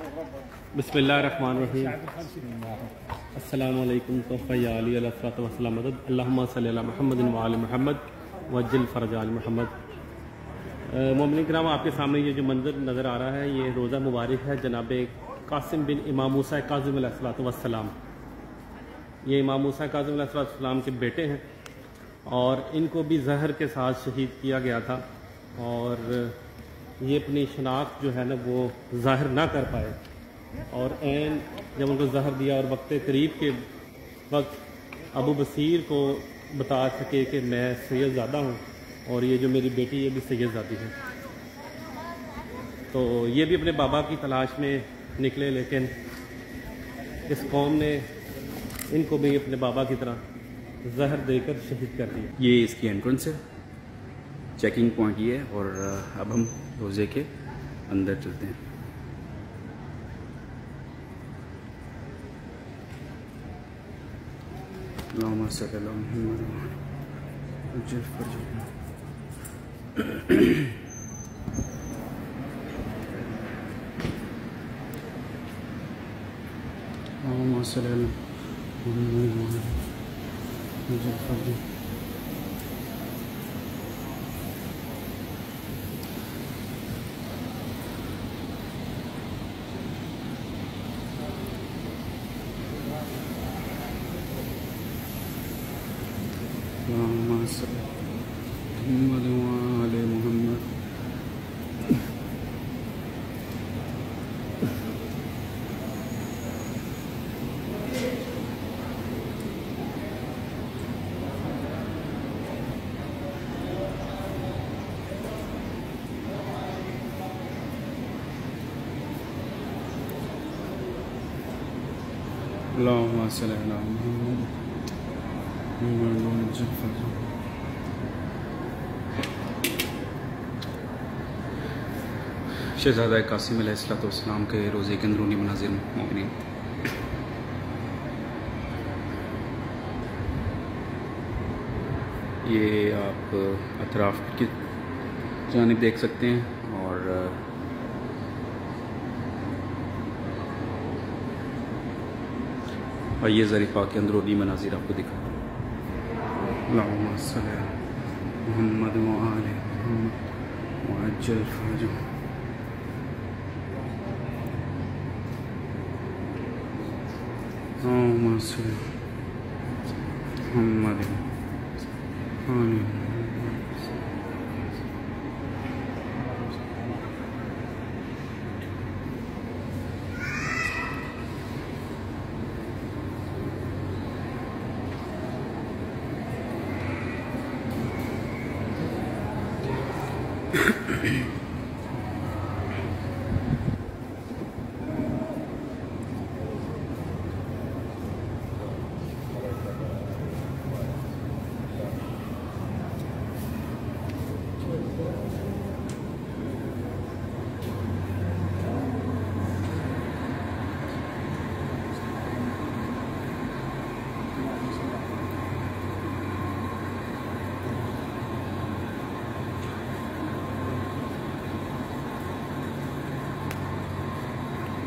بسم اللہ الرحمن الرحیم۔ السلام علیکم تحفہ یا علی علیہ الصلوۃ والسلام مدد اللہم صلی علی محمد وعلی محمد وعجل فرج آل محمد۔ مومنین کرام، آپ کے سامنے یہ جو منظر نظر آ رہا ہے یہ روزہ مبارک ہے جناب قاسم بن امام موسیٰ کاظم علیہ الصلوۃ والسلام۔ یہ امام موسیٰ کاظم علیہ الصلوۃ والسلام کے بیٹے ہیں اور ان کو بھی زہر کے ساتھ شہید کیا گیا تھا، اور یہ اپنی شناخت جو ہے نا وہ ظاہر نہ کر پائے، اور عین جب ان کو زہر دیا اور وقت قریب کے وقت ابو بصیر کو بتا سکے کہ میں سید زادہ ہوں اور یہ جو میری بیٹی یہ بھی سید زادی ہے، تو یہ بھی اپنے بابا کی تلاش میں نکلے، لیکن اس قوم نے ان کو بھی اپنے بابا کی طرح زہر دے کر شہید کر دیا۔ یہ اس کی انٹرنس ہے، چیکنگ پوائنٹ یہ ہے، اور اب ہم روزے کے اندر چلتے ہیں۔ اللہم صلی علی محمد وعجل فرجہ۔ اللہم صلی علی محمد وعجل فرجہ۔ اللہم صلی علی محمد وعلی محمد۔ اللہم صلی علی محمد وعجل فرجہ۔ شہزادہ قاسم علیہ السلام کے روزے کے اندرونی مناظر مومنین۔ یہ آپ اطراف کی جانب دیکھ سکتے ہیں، اور یہ ظریفہ کے اندرونی مناظر آپ کو دکھا۔ اللہم صلی علی محمد وعلی محمد وعجل فرجہ۔ اللہم صلی علی محمد وعلی محمد۔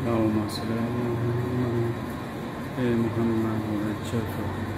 اللہم صلی علی محمد وعجل فرجہ۔